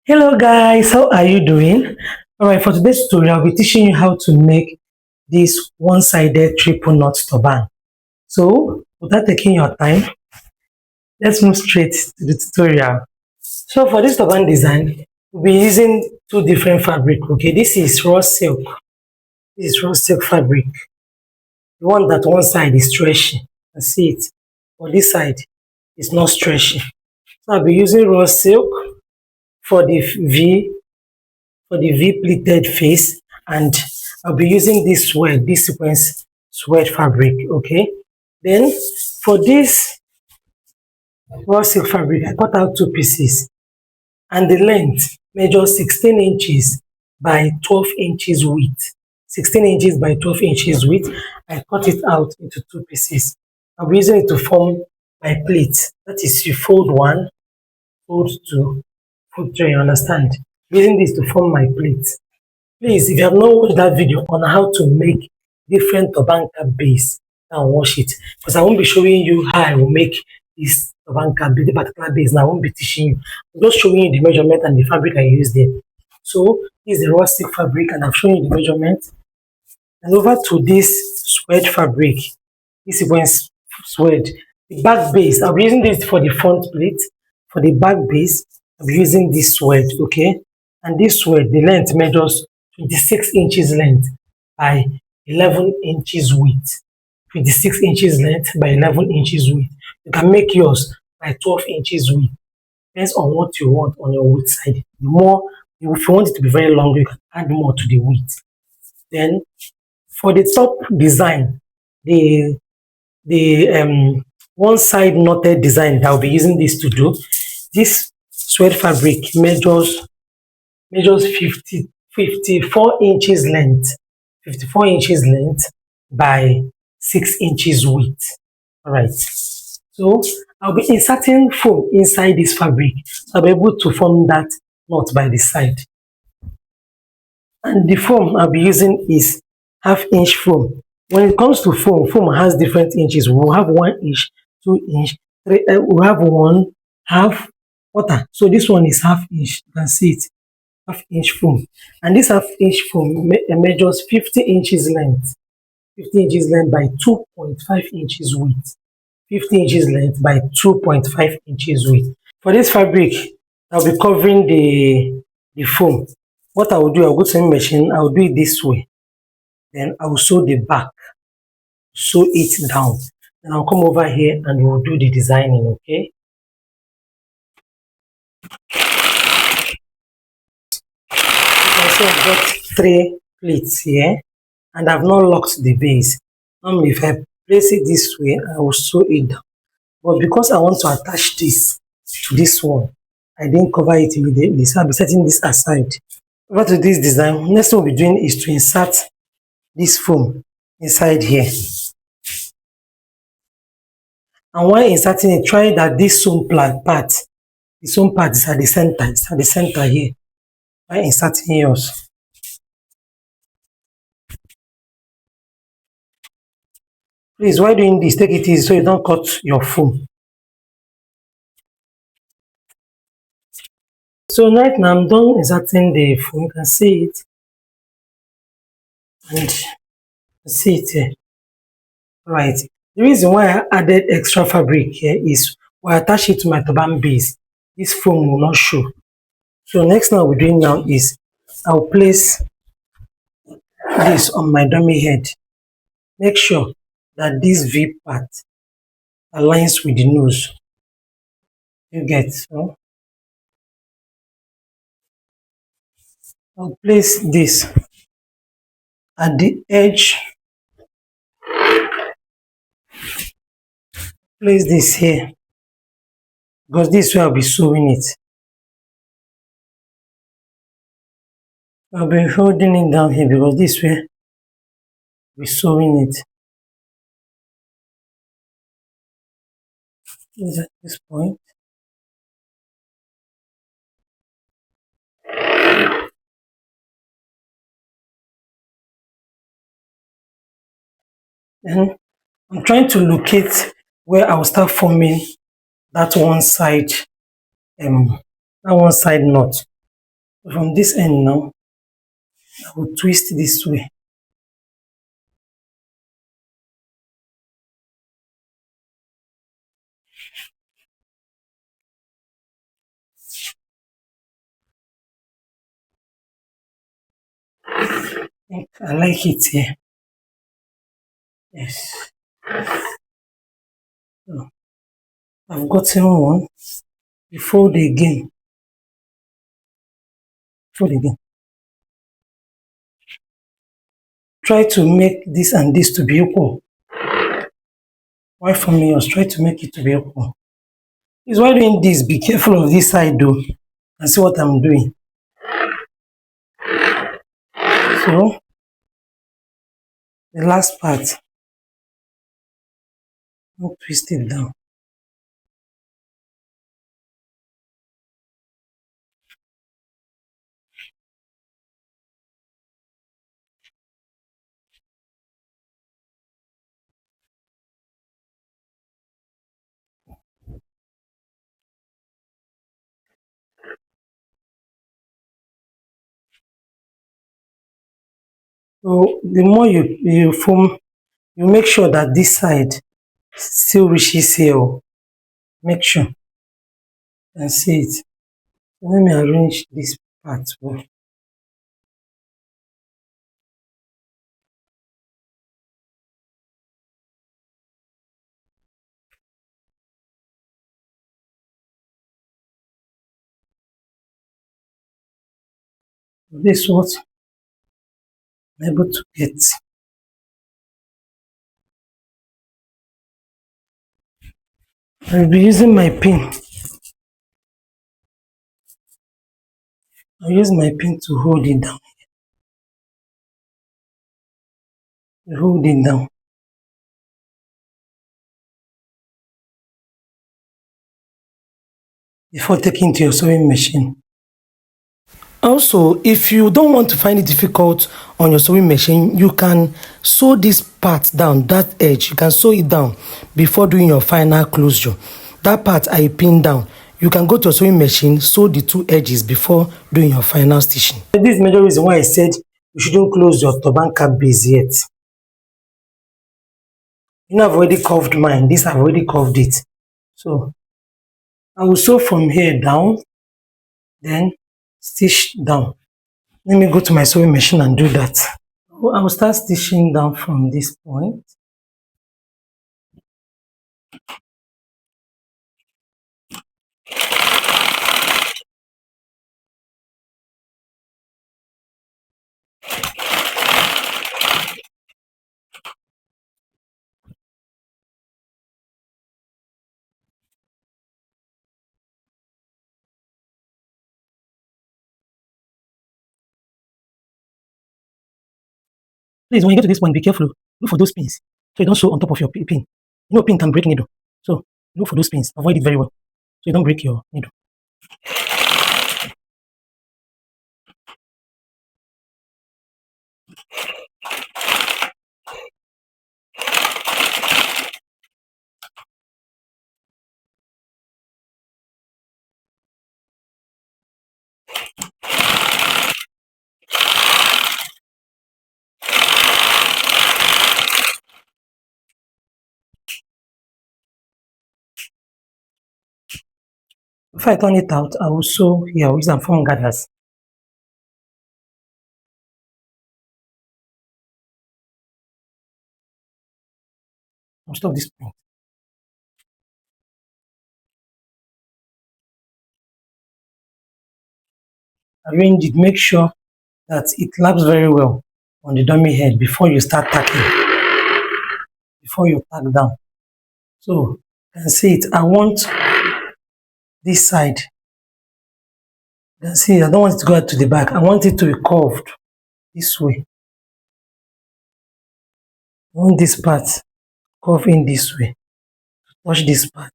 Hello guys, how are you doing? Alright, for today's tutorial, I'll be teaching you how to make this one-sided triple knot turban. So, without taking your time, let's move straight to the tutorial. So for this turban design, we'll be using two different fabric. Okay, this is raw silk. This is raw silk fabric. The one that one side is stretchy. I see it. For this side, it's not stretchy. So I'll be using raw silk for the V pleated face, and I'll be using this sweat, this sequence sweat fabric. Okay, then for this raw silk fabric, I cut out two pieces, and the length measures 16 inches by 12 inches width. 16 inches by 12 inches width. I cut it out into two pieces. I'll be using it to form my plate. That is, you fold one, fold two, fold three. You understand? Using this to form my plate. Please, if you have not watched that video on how to make different turban cap base, and watch it, because I won't be showing you how I will make this turban cap, the particular base. Now I won't be teaching you. I'm just showing you the measurement and the fabric I used there. So this is the raw silk fabric, and I've shown you the measurement. And over to this sweat fabric, this sequence sweat, the back base. I'll be using this for the front plate. For the back base, I'll be using this sweat, okay? And this sweat, the length measures 26 inches length by 11 inches width. 26 inches length by 11 inches width. You can make yours by 12 inches width. Depends on what you want on your width side. The more, if you want it to be very long, you can add more to the width. Then for the top design, the one side knotted design that I'll be using this to do, this sweat fabric measures 54 inches length, 54 inches length by 6 inches width. All right. So I'll be inserting foam inside this fabric. So I'll be able to form that knot by the side. And the foam I'll be using is half-inch foam. When it comes to foam, foam has different inches. We'll have 1 inch, 2 inch, three. We'll have one half water. So this one is half-inch. You can see it, half-inch foam. And this half-inch foam measures 50 inches length. 50 inches length by 2.5 inches width. 50 inches length by 2.5 inches width. For this fabric, I'll be covering the foam. What I will do, I'll go to the machine, I'll do it this way. Then I will sew the back, sew it down. Then I'll come over here and we'll do the designing, okay? You can see I've got 3 pleats here, and I've not locked the base. Normally, if I place it this way, I will sew it down. But because I want to attach this to this one, I didn't cover it immediately, so I'll be setting this aside. Over to this design, next thing we'll be doing is to insert this foam inside here. And while inserting it, try that this sewn part, the sewn part is at the center. It's at the center here. While inserting yours. Please, while doing this, take it easy so you don't cut your foam. So right now I'm done inserting the foam. You can see it. And see it here. Right. The reason why I added extra fabric here is when I attach it to my turban base, this foam will not show. So next thing I'll be doing now is I'll place this on my dummy head. Make sure that this V part aligns with the nose. You get, so I'll place this at the edge. Place this here because this way I'll be sewing it. I'll be holding it down here because this way I'll be sewing it. Is at this point. Then I'm trying to locate where I'll start forming that one side knot. From this end now, I will twist this way. I like it here. Yes. So I've gotten one. You fold again. Fold again. Try to make this and this to be equal. Right from yours, try to make it to be equal. Is while doing this, be careful of this side though, and see what I'm doing. So the last part, I'll twist it down. So the more you foam, you make sure that this side still reaches here. Make sure and see it. So let me arrange this part well. This is what I'm able to get. I'll be using my pin. I'll use my pin to hold it down. Hold it down. Before taking to your sewing machine. Also, if you don't want to find it difficult on your sewing machine, you can sew this part down, that edge. You can sew it down before doing your final closure. That part I pin down. You can go to a sewing machine, sew the two edges before doing your final stitching. This is the major reason why I said you shouldn't close your turban cap base yet. You know, I've already curved mine. This I've already curved it. So I will sew from here down, then stitch down. Let me go to my sewing machine and do that. I will start stitching down from this point. Please, when you get to this point, be careful. Look for those pins so you don't sew on top of your pin. You know, pin can break needle. So look for those pins. Avoid it very well so you don't break your needle. If I turn it out, I will sew here. I will use some foam gathers. I'll stop this point. Arrange it. Make sure that it laps very well on the dummy head before you start tacking. Before you tack down. So you can see it. I want this side. You can see I don't want it to go out to the back. I want it to be curved this way. I want this part curve in this way. Watch this part.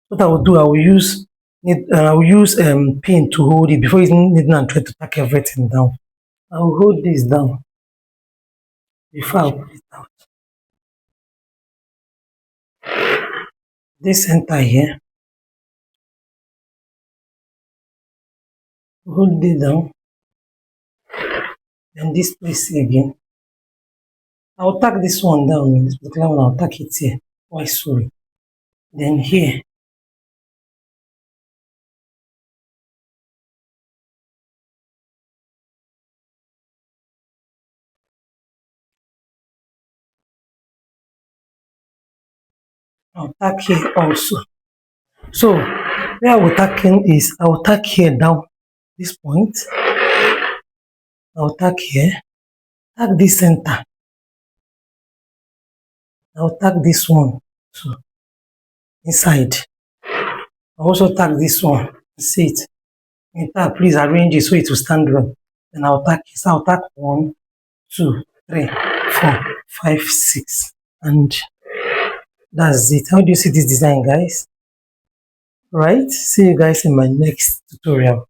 What I will do, I will use pin to hold it before using needle and try to tack everything down. I will hold this down before I pull it out. This center here, hold it down. Then this place again. I'll tack this one down. This particular one, I'll tack it here. Why sorry? Then here, I'll tack here also. So where I will tacking is I will tack here down this point. I'll tack here, tack this center. I'll tack this one so inside. I'll also tack this one. See it. In tack, please arrange it so it will stand well. Then I'll tack it. So I'll tack 1, 2, 3, 4, 5, 6. And that's it. How do you see this design, guys? Right? See you guys in my next tutorial.